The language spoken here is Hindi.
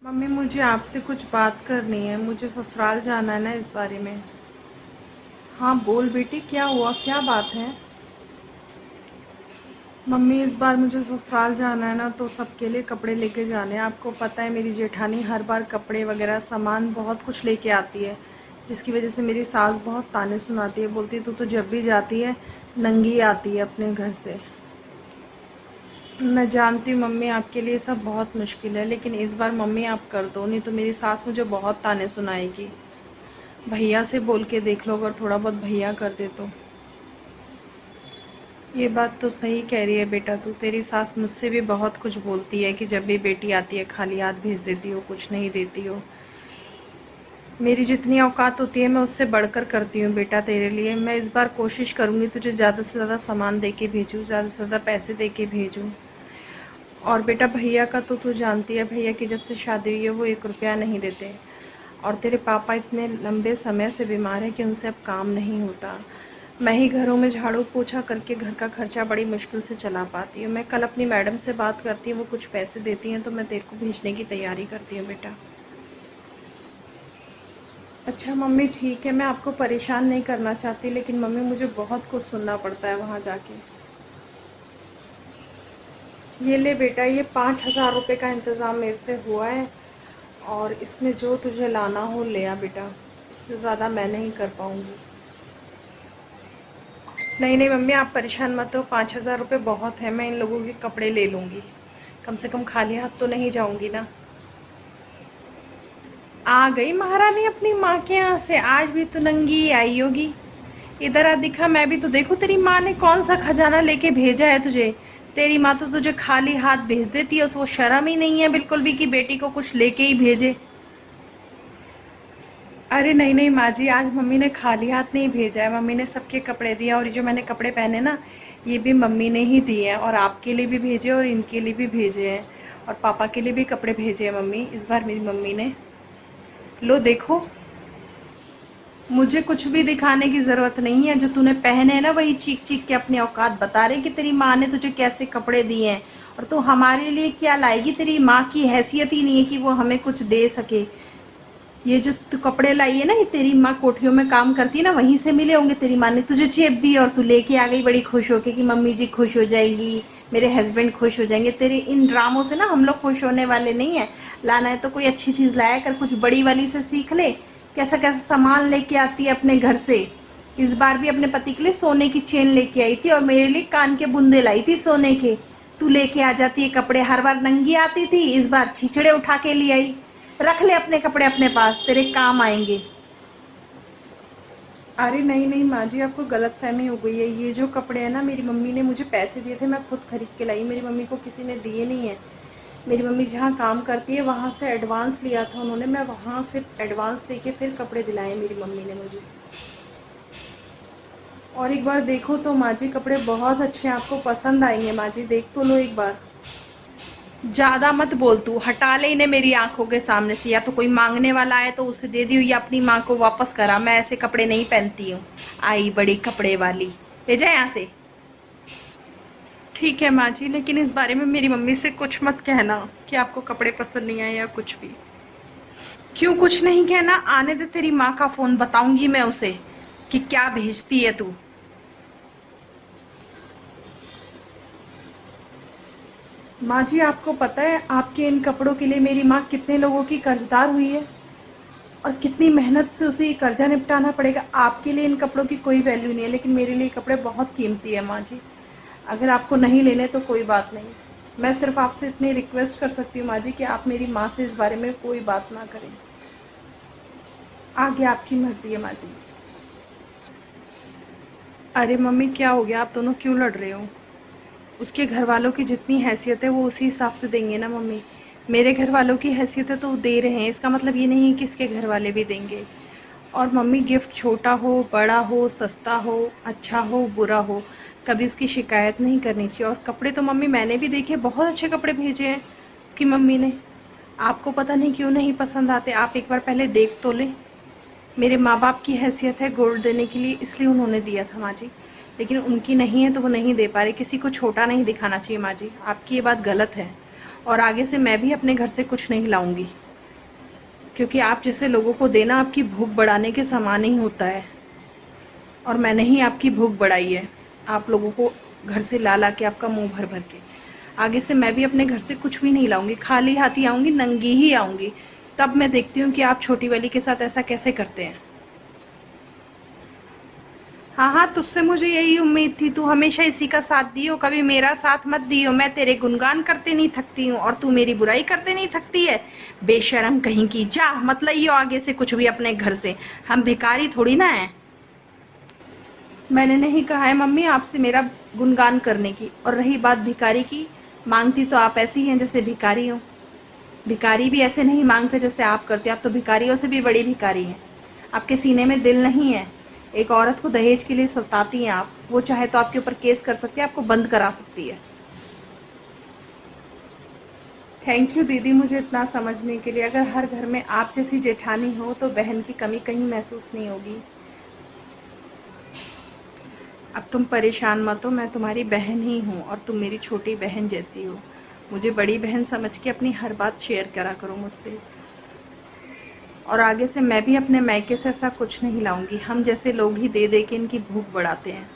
मम्मी मुझे आपसे कुछ बात करनी है। मुझे ससुराल जाना है ना, इस बारे में। हाँ बोल बेटी, क्या हुआ, क्या बात है। मम्मी इस बार मुझे ससुराल जाना है ना, तो सबके लिए कपड़े लेके जाने हैं। आपको पता है मेरी जेठानी हर बार कपड़े वगैरह सामान बहुत कुछ लेके आती है, जिसकी वजह से मेरी सास बहुत ताने सुनाती है। बोलती है तू तो जब भी जाती है नंगी आती है अपने घर से। मैं जानती हूँ मम्मी आपके लिए सब बहुत मुश्किल है, लेकिन इस बार मम्मी आप कर दो, नहीं तो मेरी सास मुझे बहुत ताने सुनाएगी। भैया से बोल के देख लो, अगर थोड़ा बहुत भैया कर दे तो। ये बात तो सही कह रही है बेटा तू। तेरी सास मुझसे भी बहुत कुछ बोलती है कि जब भी बेटी आती है खाली हाथ भेज देती हो, कुछ नहीं देती हो। मेरी जितनी औकात होती है मैं उससे बढ़कर करती हूँ बेटा तेरे लिए। मैं इस बार कोशिश करूँगी तुझे ज़्यादा से ज़्यादा सामान दे के भेजूँ, ज़्यादा से ज़्यादा पैसे दे के भेजूँ। और बेटा भैया का तो तू जानती है, भैया की जब से शादी हुई है वो 1 रुपया नहीं देते। और तेरे पापा इतने लंबे समय से बीमार हैं कि उनसे अब काम नहीं होता। मैं ही घरों में झाड़ू पोछा करके घर का खर्चा बड़ी मुश्किल से चला पाती हूँ। मैं कल अपनी मैडम से बात करती हूँ, वो कुछ पैसे देती हैं तो मैं तेरे को भेजने की तैयारी करती हूँ बेटा। अच्छा मम्मी ठीक है, मैं आपको परेशान नहीं करना चाहती, लेकिन मम्मी मुझे बहुत कुछ सुनना पड़ता है वहाँ जाके। ये ले बेटा, ये 5,000 रुपये का इंतज़ाम मेरे से हुआ है, और इसमें जो तुझे लाना हो ले आ बेटा। इससे ज़्यादा मैं नहीं कर पाऊँगी। नहीं नहीं मम्मी आप परेशान मत हो, 5,000 रुपये बहुत है। मैं इन लोगों के कपड़े ले लूँगी, कम से कम खाली हाथ तो नहीं जाऊँगी ना। आ गई महारानी अपनी माँ के यहाँ से, आज भी तो नंगी आई होगी। इधर आ दिखा, मैं भी तो देखूं तेरी माँ ने कौन सा खजाना लेके भेजा है तुझे। तेरी माँ तो तुझे खाली हाथ भेज देती है, उसको शर्म ही नहीं है बिल्कुल भी कि बेटी को कुछ लेके ही भेजे। अरे नहीं नहीं माँ जी, आज मम्मी ने खाली हाथ नहीं भेजा है, मम्मी ने सबके कपड़े दिए। और ये जो मैंने कपड़े पहने ना, ये भी मम्मी ने ही दिए हैं, और आपके लिए भी भेजे और इनके लिए भी भेजे हैं, और पापा के लिए भी कपड़े भेजे हैं मम्मी इस बार मेरी मम्मी ने। लो देखो। मुझे कुछ भी दिखाने की ज़रूरत नहीं है, जो तूने पहने हैं ना वही चीख चीख के अपनी औकात बता रहे कि तेरी माँ ने तुझे कैसे कपड़े दिए हैं, और तू हमारे लिए क्या लाएगी। तेरी माँ की हैसियत ही नहीं है कि वो हमें कुछ दे सके। ये जो तू कपड़े लाई है ना, ये तेरी माँ कोठियों में काम करती है ना, वहीं से मिले होंगे। तेरी माँ ने तुझे चेप दी और तू लेके आ गई बड़ी खुश होके कि मम्मी जी खुश हो जाएंगी, मेरे हस्बैंड खुश हो जाएंगे। तेरे इन ड्रामों से ना हम लोग खुश होने वाले नहीं है। लाना है तो कोई अच्छी चीज़ लाया कर, कुछ बड़ी वाली से सीख ले। कैसा कैसा सामान लेके आती है अपने घर से। इस बार भी अपने पति के लिए सोने की चेन लेके आई थी, और मेरे लिए कान के बुंदे लाई थी सोने के। तू लेके आ जाती है कपड़े, हर बार नंगी आती थी, इस बार छिछड़े उठा के ले आई। रख ले अपने कपड़े अपने पास, तेरे काम आएंगे। अरे नहीं नहीं माँ जी, आपको गलतफहमी हो गई है। ये जो कपड़े हैं ना, मेरी मम्मी ने मुझे पैसे दिए थे, मैं खुद खरीद के लाई। मेरी मम्मी को किसी ने दिए नहीं है। मेरी मम्मी जहाँ काम करती है वहाँ से एडवांस लिया था उन्होंने, मैं वहाँ से एडवांस लेके फिर कपड़े दिलाए मेरी मम्मी ने मुझे। और एक बार देखो तो माँ जी, कपड़े बहुत अच्छे हैं, आपको पसंद आएंगे माँ जी, देख तो लो एक बार। ज़्यादा मत बोल तू, हटा ले इन्हें मेरी आंखों के सामने से। या तो कोई मांगने वाला आए तो उसे दे दियो, या अपनी माँ को वापस करा। मैं ऐसे कपड़े नहीं पहनती हूँ। आई बड़ी कपड़े वाली, ले जा यहाँ से। ठीक है माँ जी, लेकिन इस बारे में मेरी मम्मी से कुछ मत कहना कि आपको कपड़े पसंद नहीं आए या कुछ भी। क्यों कुछ नहीं कहना, आने दे तेरी माँ का फ़ोन, बताऊंगी मैं उसे कि क्या भेजती है तू। माँ जी आपको पता है आपके इन कपड़ों के लिए मेरी माँ कितने लोगों की कर्जदार हुई है, और कितनी मेहनत से उसे ये कर्जा निपटाना पड़ेगा। आपके लिए इन कपड़ों की कोई वैल्यू नहीं है, लेकिन मेरे लिए कपड़े बहुत कीमती है माँ जी। अगर आपको नहीं लेने तो कोई बात नहीं। मैं सिर्फ आपसे इतनी रिक्वेस्ट कर सकती हूँ माँ जी कि आप मेरी माँ से इस बारे में कोई बात ना करें। आगे आपकी मर्जी है माँ जी। अरे मम्मी क्या हो गया, आप दोनों क्यों लड़ रहे हो। उसके घर वालों की जितनी हैसियत है वो उसी हिसाब से देंगे ना मम्मी। मेरे घर वालों की हैसियत है तो वो दे रहे हैं, इसका मतलब ये नहीं है कि इसके घर वाले भी देंगे। और मम्मी गिफ्ट छोटा हो बड़ा हो, सस्ता हो अच्छा हो बुरा हो, कभी उसकी शिकायत नहीं करनी चाहिए। और कपड़े तो मम्मी मैंने भी देखे, बहुत अच्छे कपड़े भेजे हैं उसकी मम्मी ने। आपको पता नहीं क्यों नहीं पसंद आते, आप एक बार पहले देख तो ले। मेरे माँ बाप की हैसियत है गोल्ड देने के लिए, इसलिए उन्होंने दिया था माँ जी। लेकिन उनकी नहीं है तो वो नहीं दे पा रहे। किसी को छोटा नहीं दिखाना चाहिए माँ जी, आपकी ये बात गलत है। और आगे से मैं भी अपने घर से कुछ नहीं लाऊंगी। क्योंकि आप जैसे लोगों को देना आपकी भूख बढ़ाने के समान ही होता है, और मैंने ही आपकी भूख बढ़ाई है, आप लोगों को घर से ला ला के, आपका मुंह भर भर के। आगे से मैं भी अपने घर से कुछ भी नहीं लाऊंगी, खाली हाथ ही आऊंगी, नंगी ही आऊंगी। तब मैं देखती हूँ कि आप छोटी वाली के साथ ऐसा कैसे करते हैं। हाँ हाँ, तुझसे मुझे यही उम्मीद थी, तू हमेशा इसी का साथ दियो, कभी मेरा साथ मत दियो। मैं तेरे गुणगान करते नहीं थकती हूँ और तू मेरी बुराई करते नहीं थकती है। बेशरम कहीं की, जा मत लइयो आगे से कुछ भी अपने घर से, हम भिखारी थोड़ी ना है। मैंने नहीं कहा है मम्मी आपसे मेरा गुणगान करने की। और रही बात भिखारी की, मांगती तो आप ऐसी हैं जैसे भिखारी हो। भिखारी भी ऐसे नहीं मांगते जैसे आप करते, आप तो भिखारियों से भी बड़ी भिखारी हैं। आपके सीने में दिल नहीं है। एक औरत को दहेज के लिए सताती हैं आप, वो चाहे तो आपके ऊपर केस कर सकती है, आपको बंद करा सकती है। थैंक यू दीदी मुझे इतना समझने के लिए। अगर हर घर में आप जैसी जेठानी हो तो बहन की कमी कहीं महसूस नहीं होगी। अब तुम परेशान मत हो, मैं तुम्हारी बहन ही हूँ और तुम मेरी छोटी बहन जैसी हो। मुझे बड़ी बहन समझ के अपनी हर बात शेयर करा करो मुझसे। और आगे से मैं भी अपने मायके से ऐसा कुछ नहीं लाऊंगी। हम जैसे लोग ही दे दे के इनकी भूख बढ़ाते हैं।